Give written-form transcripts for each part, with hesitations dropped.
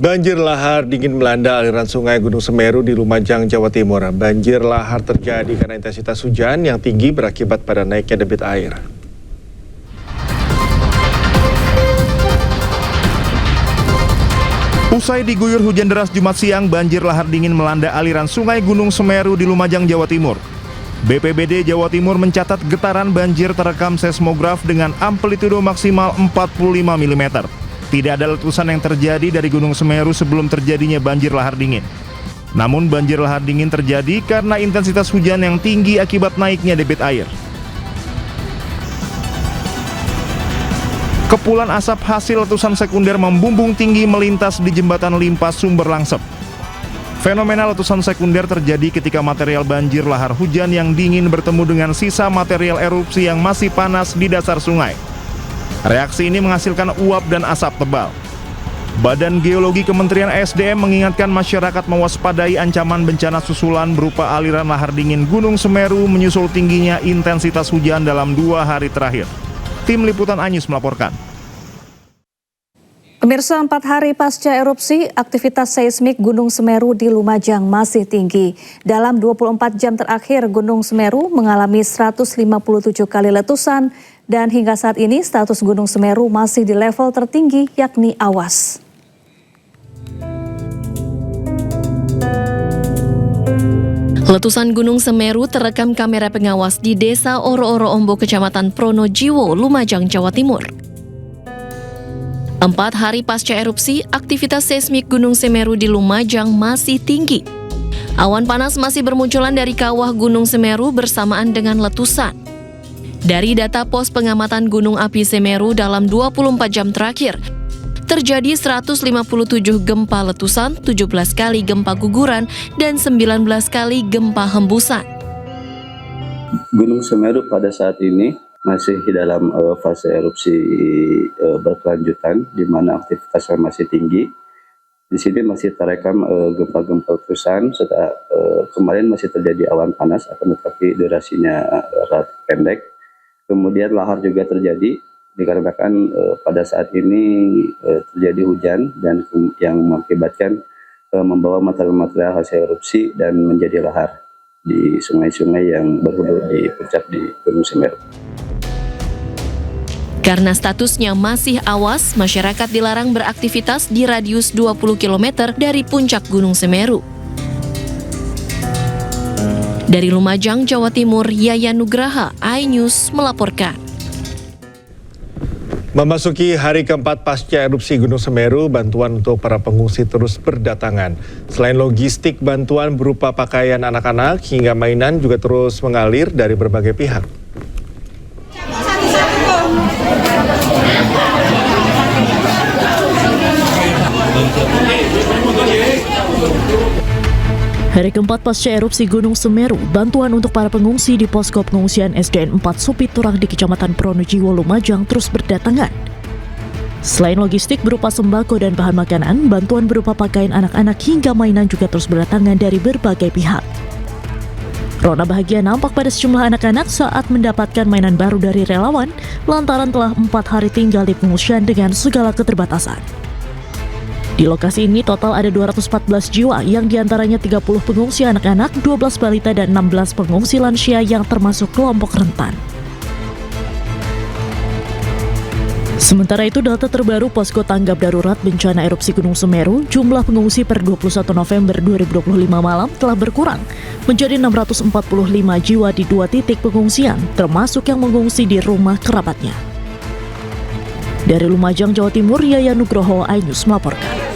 Banjir lahar dingin melanda aliran sungai Gunung Semeru di Lumajang, Jawa Timur. Banjir lahar terjadi karena intensitas hujan yang tinggi berakibat pada naiknya debit air. Usai diguyur hujan deras Jumat siang, banjir lahar dingin melanda aliran sungai Gunung Semeru di Lumajang, Jawa Timur. BPBD Jawa Timur mencatat getaran banjir terekam seismograf dengan amplitudo maksimal 45 mm. Tidak ada letusan yang terjadi dari Gunung Semeru sebelum terjadinya banjir lahar dingin. Namun banjir lahar dingin terjadi karena intensitas hujan yang tinggi akibat naiknya debit air. Kepulan asap hasil letusan sekunder membumbung tinggi melintas di jembatan Limpas Sumber Langsep. Fenomena letusan sekunder terjadi ketika material banjir lahar hujan yang dingin bertemu dengan sisa material erupsi yang masih panas di dasar sungai. Reaksi ini menghasilkan uap dan asap tebal. Badan Geologi Kementerian SDM mengingatkan masyarakat mewaspadai ancaman bencana susulan berupa aliran lahar dingin Gunung Semeru menyusul tingginya intensitas hujan dalam 2 hari terakhir. Tim Liputan Anyus melaporkan. Pemirsa, 4 hari pasca erupsi, aktivitas seismik Gunung Semeru di Lumajang masih tinggi. Dalam 24 jam terakhir, Gunung Semeru mengalami 157 kali letusan dan hingga saat ini status Gunung Semeru masih di level tertinggi yakni awas. Letusan Gunung Semeru terekam kamera pengawas di Desa Oro-Oro Ombo, Kecamatan Pronojiwo, Lumajang, Jawa Timur. 4 hari pasca erupsi, aktivitas seismik Gunung Semeru di Lumajang masih tinggi. Awan panas masih bermunculan dari kawah Gunung Semeru bersamaan dengan letusan. Dari data pos pengamatan Gunung Api Semeru dalam 24 jam terakhir, terjadi 157 gempa letusan, 17 kali gempa guguran, dan 19 kali gempa hembusan. Gunung Semeru pada saat ini masih dalam fase erupsi berkelanjutan, di mana aktivitasnya masih tinggi. Di sini masih terekam gempa-gempa letusan, serta kemarin masih terjadi awan panas, akan tetapi durasinya relatif pendek. Kemudian lahar juga terjadi, dikarenakan pada saat ini terjadi hujan dan yang mengakibatkan membawa material-material hasil erupsi dan menjadi lahar di sungai-sungai yang berhulu di puncak di Gunung Semeru. Karena statusnya masih awas, masyarakat dilarang beraktivitas di radius 20 km dari puncak Gunung Semeru. Dari Lumajang, Jawa Timur, Yayan Nugraha, iNews melaporkan. Memasuki hari keempat pasca erupsi Gunung Semeru, bantuan untuk para pengungsi terus berdatangan. Selain logistik, bantuan berupa pakaian anak-anak hingga mainan juga terus mengalir dari berbagai pihak. Hari keempat pasca erupsi Gunung Semeru, bantuan untuk para pengungsi di posko pengungsian SDN 4 Supiturang di Kecamatan Pronojiwo, Lumajang terus berdatangan. Selain logistik berupa sembako dan bahan makanan, bantuan berupa pakaian anak-anak hingga mainan juga terus berdatangan dari berbagai pihak. Rona bahagia nampak pada sejumlah anak-anak saat mendapatkan mainan baru dari relawan lantaran telah 4 hari tinggal di pengungsian dengan segala keterbatasan. Di lokasi ini total ada 214 jiwa yang diantaranya 30 pengungsi anak-anak, 12 balita dan 16 pengungsi lansia yang termasuk kelompok rentan. Sementara itu, data terbaru Posko Tanggap Darurat Bencana Erupsi Gunung Semeru, jumlah pengungsi per 21 November 2025 malam telah berkurang menjadi 645 jiwa di 2 titik pengungsian, termasuk yang mengungsi di rumah kerabatnya. Dari Lumajang, Jawa Timur, Yayan Nugroho, iNews melaporkan.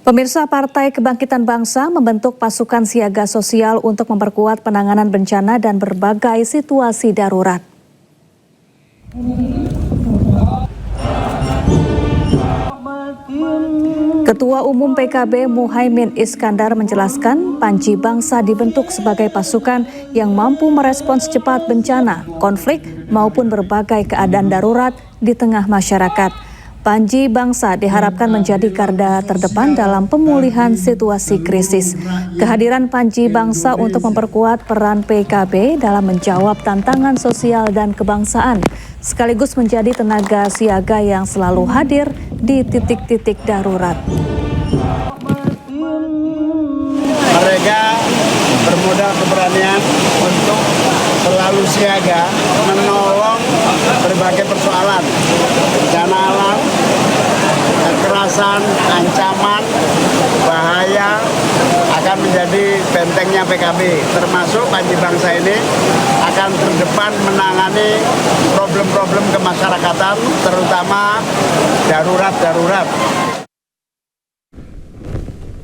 Pemirsa, Partai Kebangkitan Bangsa membentuk pasukan siaga sosial untuk memperkuat penanganan bencana dan berbagai situasi darurat. Ketua Umum PKB Muhaimin Iskandar menjelaskan Panji Bangsa dibentuk sebagai pasukan yang mampu merespons cepat bencana, konflik, maupun berbagai keadaan darurat di tengah masyarakat. Panji Bangsa diharapkan menjadi garda terdepan dalam pemulihan situasi krisis. Kehadiran Panji Bangsa untuk memperkuat peran PKB dalam menjawab tantangan sosial dan kebangsaan, sekaligus menjadi tenaga siaga yang selalu hadir di titik-titik darurat. Mereka bermodal keberanian untuk selalu siaga menolong berbagai persoalan, bencana alam, kekerasan, ancaman, bahaya akan menjadi bentengnya PKB. Termasuk Panji Bangsa ini akan terdepan menangani problem-problem kemasyarakatan, terutama darurat-darurat.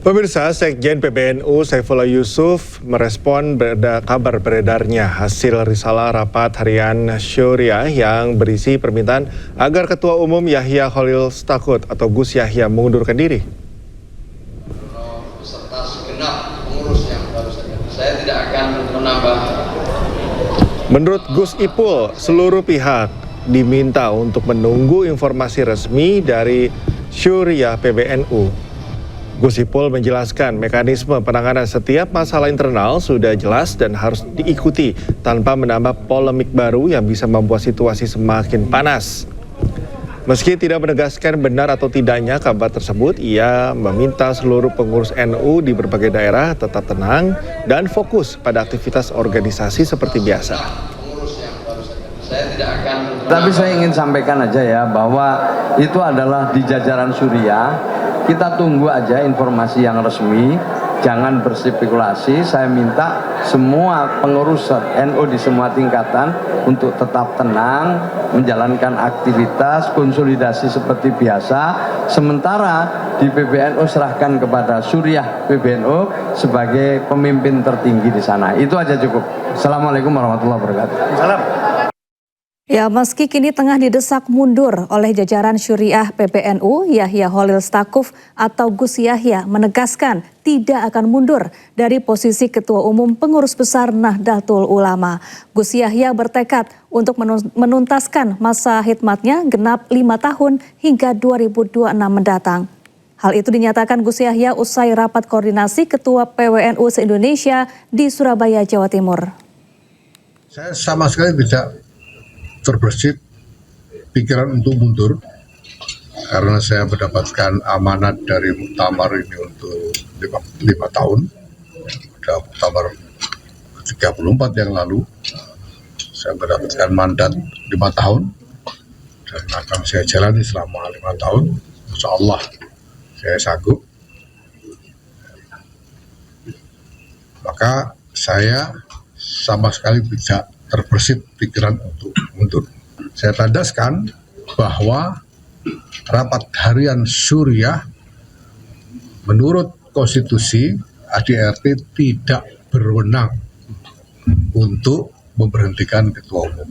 Pemirsa, Sekjen PBNU Saifullah Yusuf merespon kabar beredarnya hasil risalah rapat harian Syuriah yang berisi permintaan agar Ketua Umum Yahya Khalil Stakuf atau Gus Yahya mengundurkan diri. Beserta segenap pengurus yang baru saja, saya tidak akan menambah. Menurut Gus Ipul, seluruh pihak diminta untuk menunggu informasi resmi dari Syuriah PBNU. Gus Ipul menjelaskan mekanisme penanganan setiap masalah internal sudah jelas dan harus diikuti tanpa menambah polemik baru yang bisa membuat situasi semakin panas. Meski tidak menegaskan benar atau tidaknya kabar tersebut, ia meminta seluruh pengurus NU di berbagai daerah tetap tenang dan fokus pada aktivitas organisasi seperti biasa. Tapi saya ingin sampaikan aja ya bahwa itu adalah di jajaran Syuriah. Kita tunggu aja informasi yang resmi, jangan berspekulasi. Saya minta semua pengurus NU di semua tingkatan untuk tetap tenang, menjalankan aktivitas konsolidasi seperti biasa. Sementara di PBNU serahkan kepada Syuriah PBNU sebagai pemimpin tertinggi di sana. Itu aja cukup. Assalamualaikum warahmatullahi wabarakatuh. Salam. Ya, meski kini tengah didesak mundur oleh jajaran Syuriah PBNU, Yahya Khalil Stakuf atau Gus Yahya menegaskan tidak akan mundur dari posisi Ketua Umum Pengurus Besar Nahdlatul Ulama. Gus Yahya bertekad untuk menuntaskan masa khidmatnya genap 5 tahun hingga 2026 mendatang. Hal itu dinyatakan Gus Yahya usai rapat koordinasi Ketua PWNU se-Indonesia di Surabaya, Jawa Timur. Saya sama sekali tidak terbersit pikiran untuk mundur karena saya mendapatkan amanat dari muktamar ini untuk 5 tahun. Ada muktamar 34 yang lalu saya mendapatkan mandat 5 tahun dan akan saya jalani selama 5 tahun. Insya Allah saya sanggup. Maka saya sama sekali tidak terbersit pikiran untuk mundur. Saya tandaskan bahwa rapat harian Syuriah menurut konstitusi ADRT tidak berwenang untuk memberhentikan Ketua Umum.